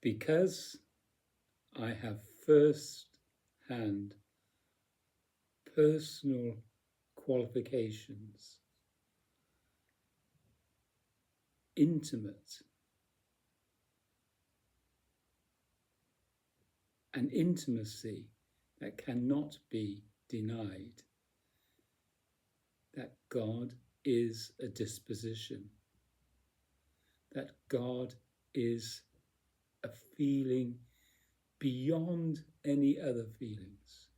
Because I have first-hand personal qualifications, intimate, an intimacy that cannot be denied, that God is a disposition, that God is a feeling beyond any other feelings,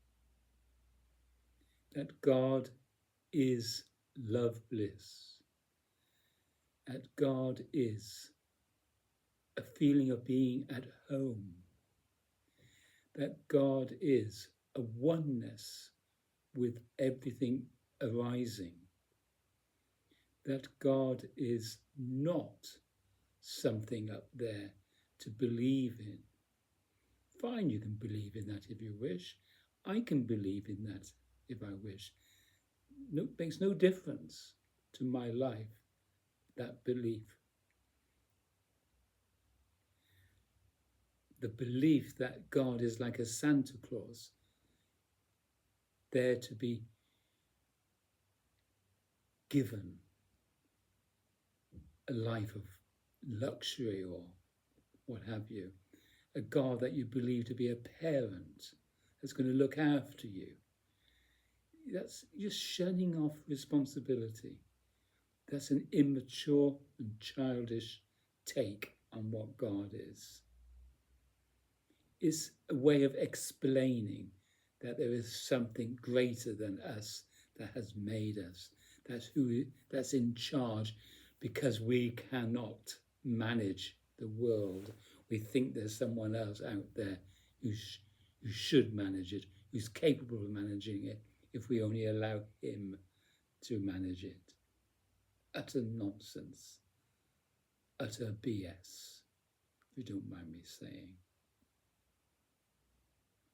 that God is love bliss, that God is a feeling of being at home, that God is a oneness with everything arising, that God is not something up there to believe in. Fine, you can believe in that if you wish. I can believe in that if I wish. No, makes no difference to my life, that belief. The belief that God is like a Santa Claus, there to be given a life of luxury or what have you. A God that you believe to be a parent that's going to look after you. That's just shunning off responsibility. That's an immature and childish take on what God is. It's a way of explaining that there is something greater than us that has made us, that's in charge, because we cannot manage the world. We think there's someone else out there who should manage it, who's capable of managing it, if we only allow him to manage it. Utter nonsense, utter BS, if you don't mind me saying.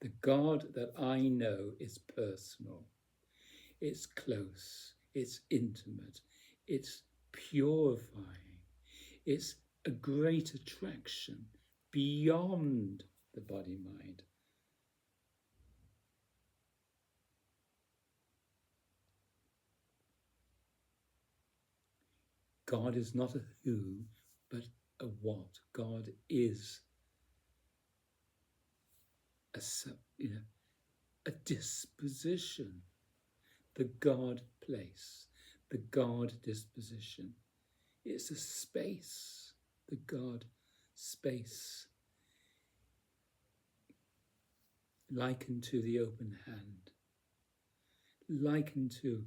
The God that I know is personal, it's close, it's intimate, it's purifying, it's a great attraction beyond the body-mind. God is not a who, but a what. God is a disposition, the God place, the God disposition. It's a space, the God space, likened to the open hand, likened to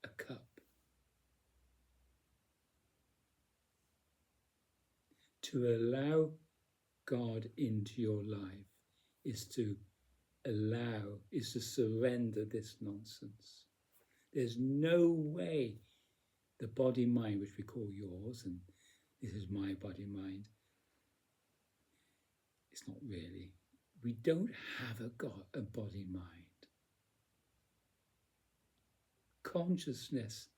a cup. To allow God into your life is to surrender this nonsense. There's no way the body-mind, which we call yours, and this is my body-mind, it's not really. We don't have a body-mind. Consciousness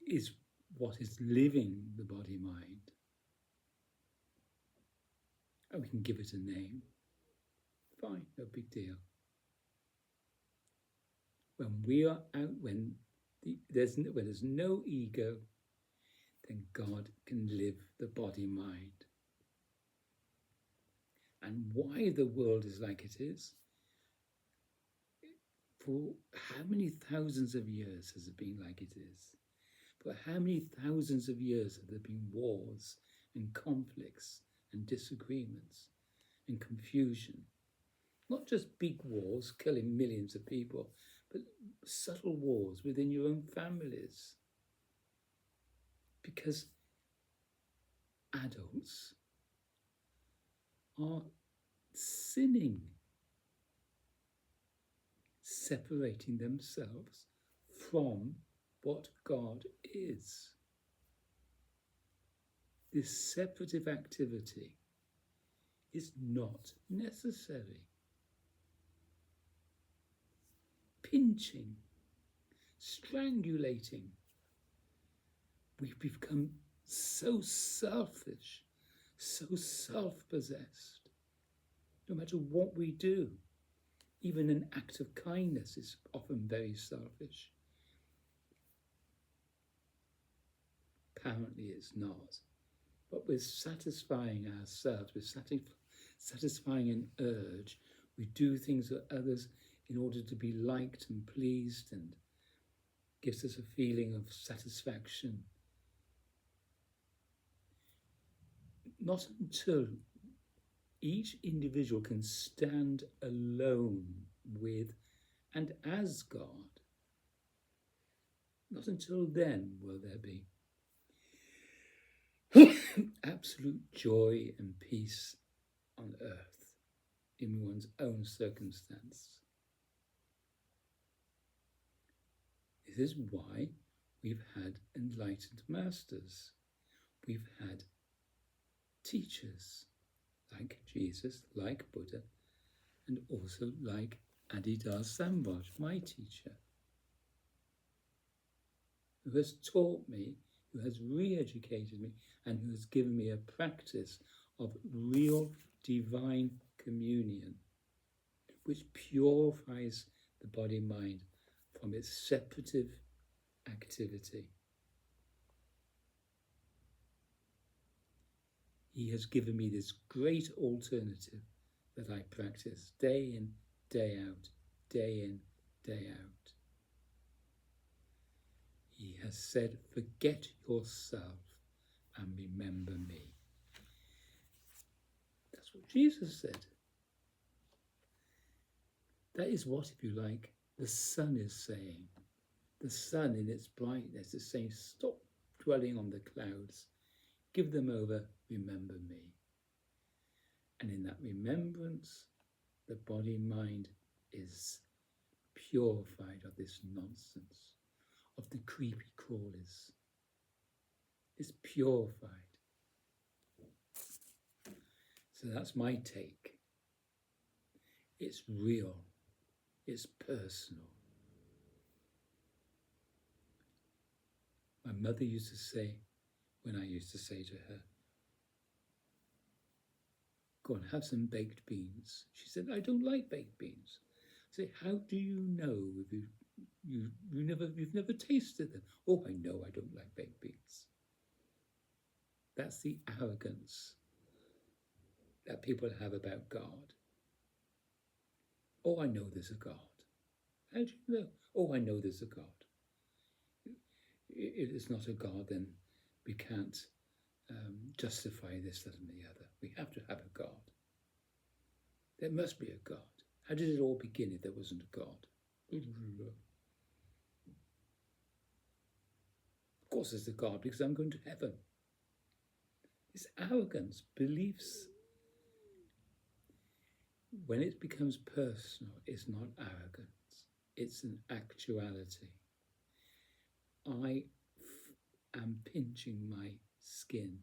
is what is living the body-mind. And we can give it a name. Fine, no big deal. When we are out, when there's no ego, then God can live the body-mind. And why the world is like it is, for how many thousands of years has it been like it is? For how many thousands of years have there been wars and conflicts and disagreements and confusion? Not just big wars killing millions of people, but subtle wars within your own families. Because adults are sinning, separating themselves from what God is. This separative activity is not necessary. Pinching, strangulating. We've become so selfish, so self-possessed. No matter what we do, even an act of kindness is often very selfish. Apparently it's not. But we're satisfying ourselves, we're satisfying an urge. We do things for others in order to be liked and pleased, and gives us a feeling of satisfaction. Not until each individual can stand alone with and as God, not until then will there be absolute joy and peace on earth in one's own circumstance. This is why we've had enlightened masters. We've had teachers like Jesus, like Buddha, and also like Adidas Samvaj, my teacher, who has taught me, who has re-educated me, and who has given me a practice of real divine communion, which purifies the body-mind from its separative activity. He has given me this great alternative that I practice day in, day out, day in, day out. He has said, forget yourself and remember me. That's what Jesus said. That is what, if you like, the sun is saying. The sun in its brightness is saying, stop dwelling on the clouds. Give them over, remember me. And in that remembrance, the body-mind is purified of this nonsense, of the creepy crawlies. It's purified. So that's my take. It's real. It's personal. My mother used to say, when I used to say to her, go and have some baked beans. She said, I don't like baked beans. I say, how do you know if you've never tasted them? Oh, I know I don't like baked beans. That's the arrogance that people have about God. Oh, I know there's a God. How do you know? Oh, I know there's a God. If it's not a God, then we can't justify this, that, and the other. We have to have a God. There must be a God. How did it all begin if there wasn't a God? Of course there's a God, because I'm going to heaven. It's arrogance, beliefs. When it becomes personal, it's not arrogance. It's an actuality. I am pinching my skin.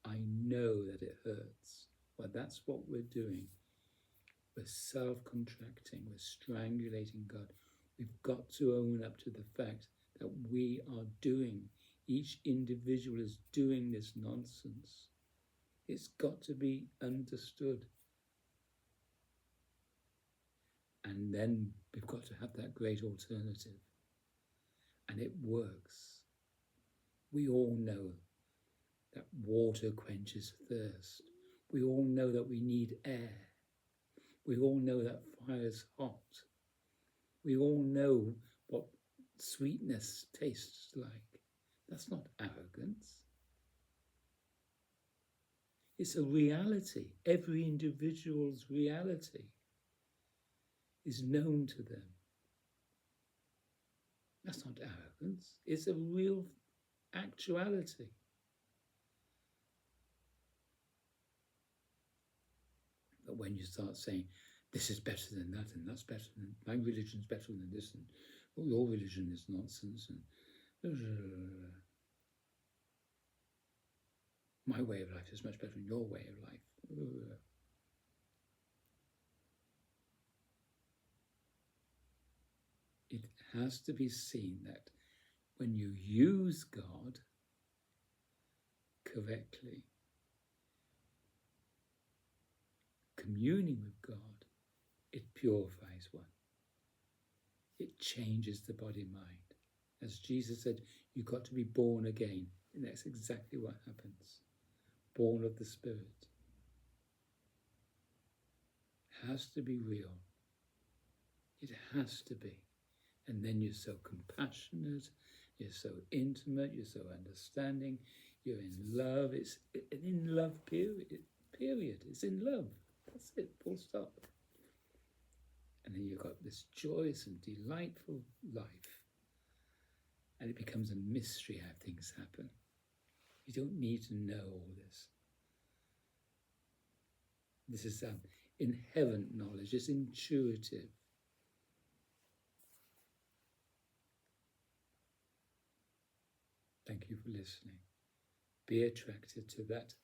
I know that it hurts. Well, that's what we're doing. We're self-contracting. We're strangulating God. We've got to own up to the fact that we are doing, each individual is doing this nonsense. It's got to be understood. And then we've got to have that great alternative. And it works. We all know that water quenches thirst. We all know that we need air. We all know that fire's hot. We all know what sweetness tastes like. That's not arrogance. It's a reality. Every individual's reality is known to them. That's not arrogance. It's a real actuality. But when you start saying, this is better than that, and that's better than, my religion's better than this, and oh, your religion is nonsense, and my way of life is much better than your way of life. It has to be seen that when you use God correctly, communing with God, it purifies one. It changes the body and mind. As Jesus said, you've got to be born again. And that's exactly what happens. Born of the Spirit. It has to be real. It has to be. And then you're so compassionate, you're so intimate, you're so understanding, you're in love. It's an in love period. It's in love. That's it, full stop. And then you've got this joyous and delightful life. And it becomes a mystery how things happen. You don't need to know all this. This is inherent knowledge. It's intuitive. Thank you for listening. Be attracted to that.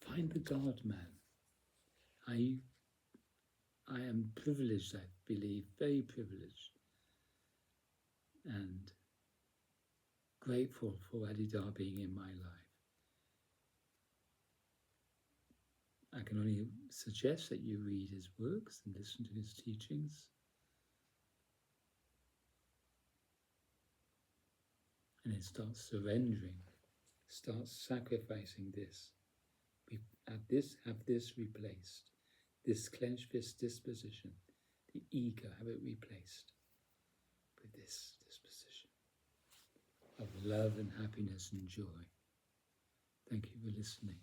Find the God man. I am privileged, I believe, very privileged, and grateful for Adidar being in my life. I can only suggest that you read his works and listen to his teachings. And then start surrendering, start sacrificing this. Have this replaced. This clenched fist disposition, the ego, have it replaced with this disposition of love and happiness and joy. Thank you for listening.